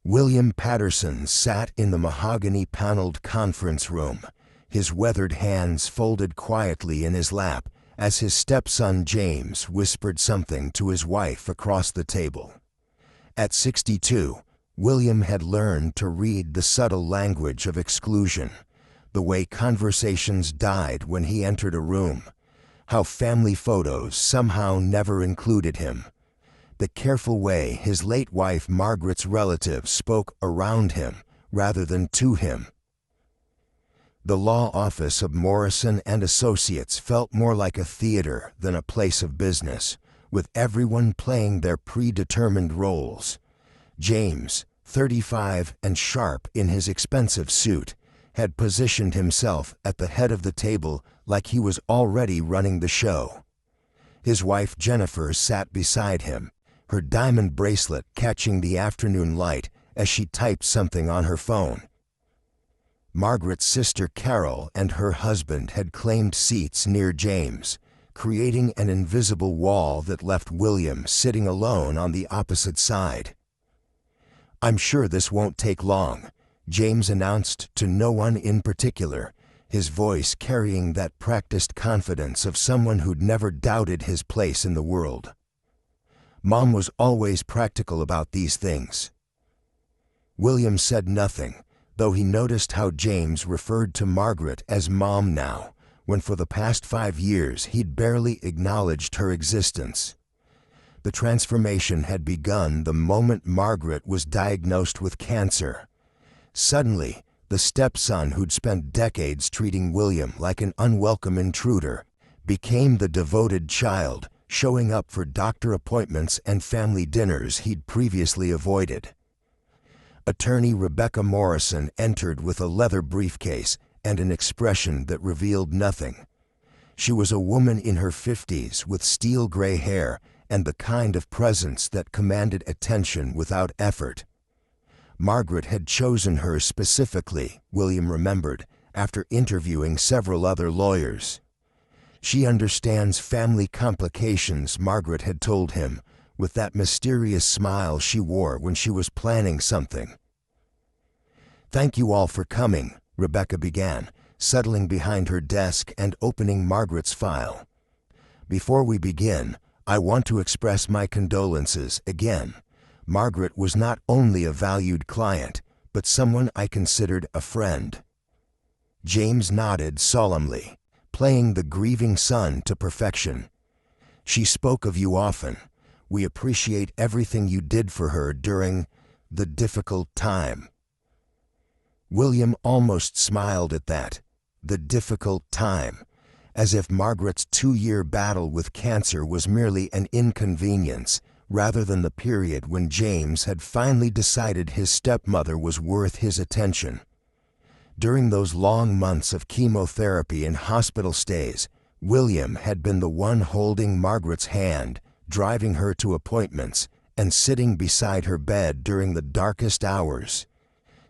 William Patterson sat in the mahogany-paneled conference room, his weathered hands folded quietly in his lap as his stepson James whispered something to his wife across the table. At 62, William had learned to read the subtle language of exclusion, the way conversations died when he entered a room, how family photos somehow never included him, the careful way his late wife Margaret's relatives spoke around him rather than to him. The law office of Morrison and Associates felt more like a theater than a place of business, with everyone playing their predetermined roles. James, 35 and sharp in his expensive suit, had positioned himself at the head of the table like he was already running the show. His wife Jennifer sat beside him, her diamond bracelet catching the afternoon light as she typed something on her phone. Margaret's sister Carol and her husband had claimed seats near James, creating an invisible wall that left William sitting alone on the opposite side. "I'm sure this won't take long," James announced to no one in particular, his voice carrying that practiced confidence of someone who'd never doubted his place in the world. Mom was always practical about these things. William said nothing, though he noticed how James referred to Margaret as Mom now, when for the past 5 years he'd barely acknowledged her existence. The transformation had begun the moment Margaret was diagnosed with cancer. Suddenly, the stepson who'd spent decades treating William like an unwelcome intruder became the devoted child, showing up for doctor appointments and family dinners he'd previously avoided. Attorney Rebecca Morrison entered with a leather briefcase and an expression that revealed nothing. She was a woman in her 50s with steel gray hair and the kind of presence that commanded attention without effort. Margaret had chosen her specifically, William remembered, after interviewing several other lawyers. "She understands family complications," Margaret had told him, with that mysterious smile she wore when she was planning something. "Thank you all for coming," Rebecca began, settling behind her desk and opening Margaret's file. "Before we begin, I want to express my condolences again. Margaret was not only a valued client, but someone I considered a friend." James nodded solemnly, playing the grieving son to perfection. "She spoke of you often. We appreciate everything you did for her during the difficult time." William almost smiled at that, the difficult time, as if Margaret's 2-year battle with cancer was merely an inconvenience, rather than the period when James had finally decided his stepmother was worth his attention. During those long months of chemotherapy and hospital stays, William had been the one holding Margaret's hand, driving her to appointments, and sitting beside her bed during the darkest hours.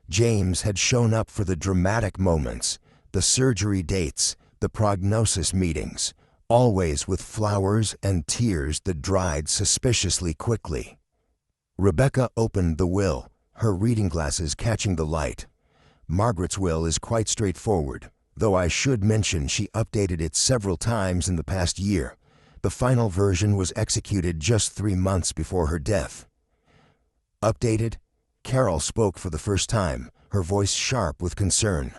James had shown up for the dramatic moments, the surgery dates, the prognosis meetings, always with flowers and tears that dried suspiciously quickly. Rebecca opened the will, her reading glasses catching the light. "Margaret's will is quite straightforward, though I should mention she updated it several times in the past year. The final version was executed just 3 months before her death." "Updated?" Carol spoke for the first time, her voice sharp with concern.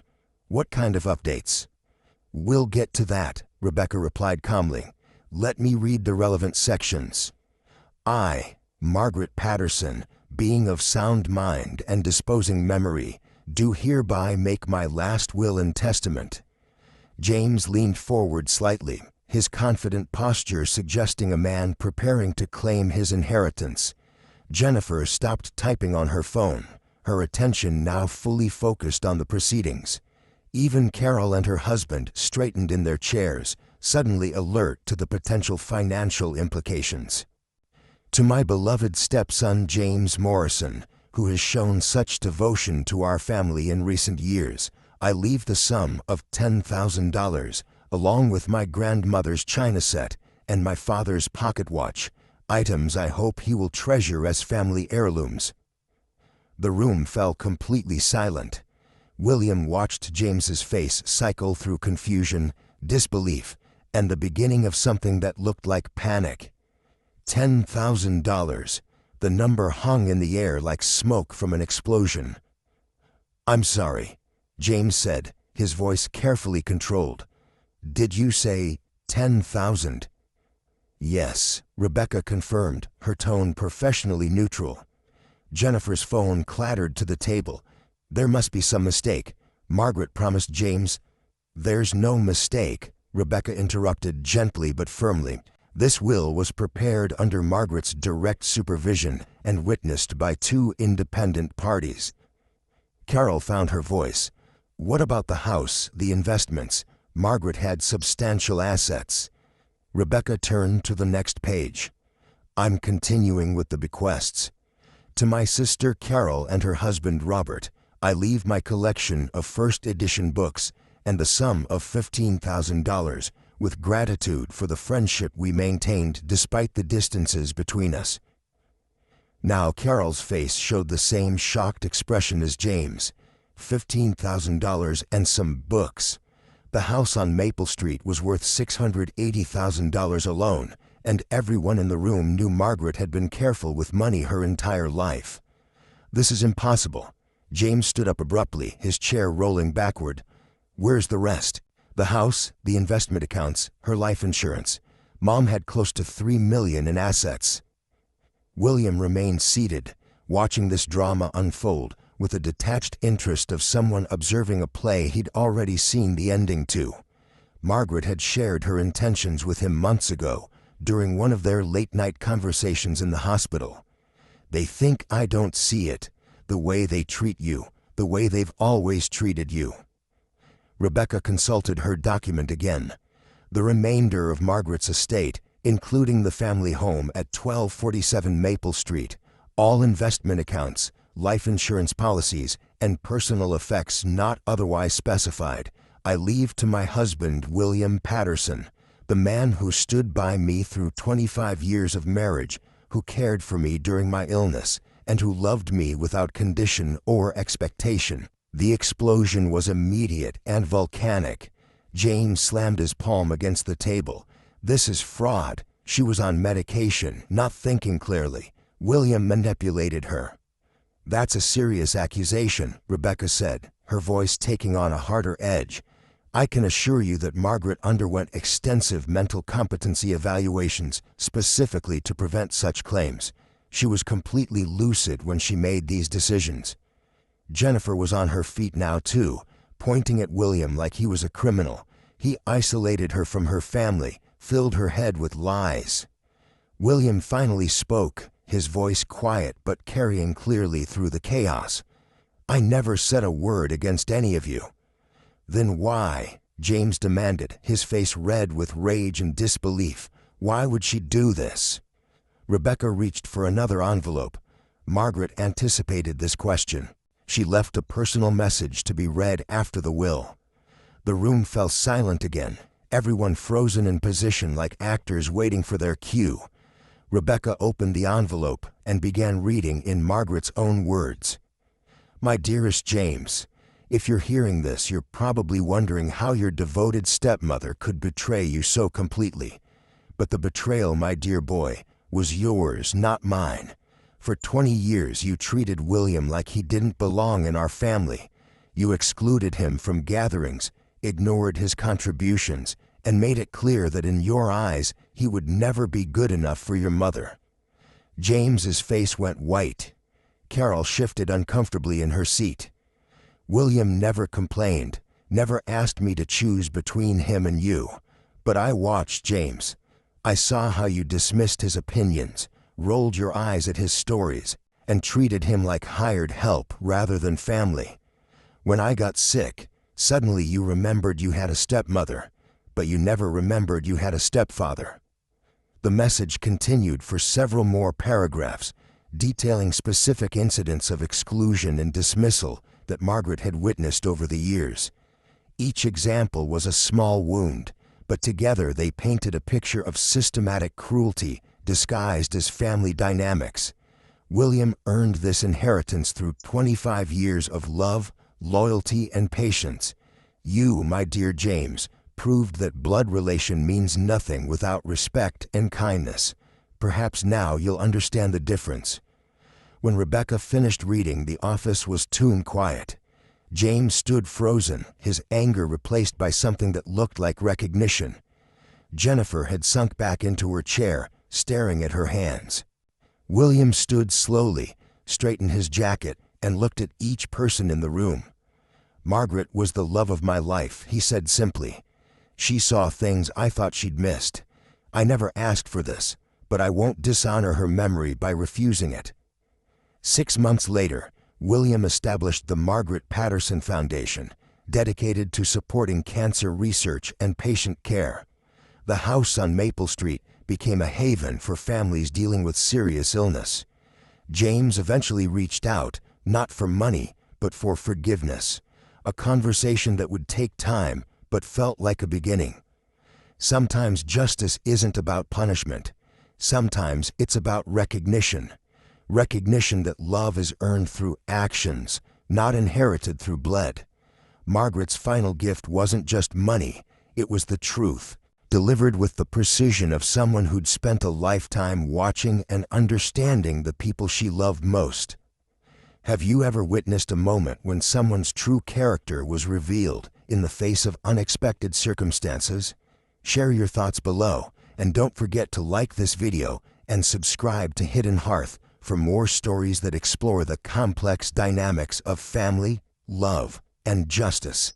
"What kind of updates?" "We'll get to that," Rebecca replied calmly. "Let me read the relevant sections. I, Margaret Patterson, being of sound mind and disposing memory, do hereby make my last will and testament." James leaned forward slightly, his confident posture suggesting a man preparing to claim his inheritance. Jennifer stopped typing on her phone, her attention now fully focused on the proceedings. Even Carol and her husband straightened in their chairs, suddenly alert to the potential financial implications. "To my beloved stepson James Morrison, who has shown such devotion to our family in recent years, I leave the sum of $10,000, along with my grandmother's china set and my father's pocket watch, items I hope he will treasure as family heirlooms." The room fell completely silent. William watched James's face cycle through confusion, disbelief, and the beginning of something that looked like panic. $10,000. The number hung in the air like smoke from an explosion. "I'm sorry," James said, his voice carefully controlled. "Did you say 10,000? "Yes," Rebecca confirmed, her tone professionally neutral. Jennifer's phone clattered to the table. "There must be some mistake," Margaret promised James. "There's no mistake," Rebecca interrupted gently but firmly. This will was prepared under Margaret's direct supervision and witnessed by two independent parties. Carol found her voice. "What about the house, the investments? Margaret had substantial assets." Rebecca turned to the next page. "I'm continuing with the bequests. To my sister Carol and her husband Robert, I leave my collection of first edition books and the sum of $15,000, with gratitude for the friendship we maintained despite the distances between us." Now Carol's face showed the same shocked expression as James. $15,000 and some books. The house on Maple Street was worth $680,000 alone, and everyone in the room knew Margaret had been careful with money her entire life. "This is impossible." James stood up abruptly, his chair rolling backward. "Where's the rest? The house, the investment accounts, her life insurance. Mom had close to $3 million in assets." William remained seated, watching this drama unfold with the detached interest of someone observing a play he'd already seen the ending to. Margaret had shared her intentions with him months ago, during one of their late-night conversations in the hospital. "They think I don't see it, the way they treat you, the way they've always treated you." Rebecca consulted her document again. The remainder of Margaret's estate, including the family home at 1247 Maple Street, all investment accounts, life insurance policies, and personal effects not otherwise specified, I leave to my husband, William Patterson, the man who stood by me through 25 years of marriage, who cared for me during my illness, and who loved me without condition or expectation. The explosion was immediate and volcanic. James slammed his palm against the table. "This is fraud. She was on medication, not thinking clearly. William manipulated her." "That's a serious accusation," Rebecca said, her voice taking on a harder edge. "I can assure you that Margaret underwent extensive mental competency evaluations specifically to prevent such claims. She was completely lucid when she made these decisions." Jennifer was on her feet now too, pointing at William like he was a criminal. He isolated her from her family, filled her head with lies. William finally spoke, his voice quiet but carrying clearly through the chaos. "I never said a word against any of you." "Then why?" James demanded, his face red with rage and disbelief. "Why would she do this?" Rebecca reached for another envelope. Margaret anticipated this question. She left a personal message to be read after the will. The room fell silent again, everyone frozen in position like actors waiting for their cue. Rebecca opened the envelope and began reading in Margaret's own words. "My dearest James, if you're hearing this, you're probably wondering how your devoted stepmother could betray you so completely. But the betrayal, my dear boy, was yours, not mine. For 20 years you treated William like he didn't belong in our family. You excluded him from gatherings, ignored his contributions, and made it clear that in your eyes he would never be good enough for your mother." James's face went white. Carol shifted uncomfortably in her seat. "William never complained, never asked me to choose between him and you. But I watched James. I saw how you dismissed his opinions, rolled your eyes at his stories, and treated him like hired help rather than family. When I got sick, suddenly you remembered you had a stepmother, but you never remembered you had a stepfather." The message continued for several more paragraphs, detailing specific incidents of exclusion and dismissal that Margaret had witnessed over the years. Each example was a small wound, but together they painted a picture of systematic cruelty disguised as family dynamics. William earned this inheritance through 25 years of love, loyalty, and patience. You, my dear James, proved that blood relation means nothing without respect and kindness. Perhaps now you'll understand the difference. When Rebecca finished reading, the office was tomb quiet. James stood frozen, his anger replaced by something that looked like recognition. Jennifer had sunk back into her chair, staring at her hands. William stood slowly, straightened his jacket, and looked at each person in the room. Margaret was the love of my life, he said simply. She saw things I thought she'd missed. I never asked for this, but I won't dishonor her memory by refusing it. 6 months later, William established the Margaret Patterson Foundation, dedicated to supporting cancer research and patient care. The house on Maple Street became a haven for families dealing with serious illness. James eventually reached out, not for money, but for forgiveness, a conversation that would take time but felt like a beginning. Sometimes justice isn't about punishment. Sometimes it's about recognition. Recognition that love is earned through actions, not inherited through blood. Margaret's final gift wasn't just money, it was the truth, delivered with the precision of someone who'd spent a lifetime watching and understanding the people she loved most. Have you ever witnessed a moment when someone's true character was revealed in the face of unexpected circumstances? Share your thoughts below, and don't forget to like this video and subscribe to Hidden Hearth for more stories that explore the complex dynamics of family, love, and justice.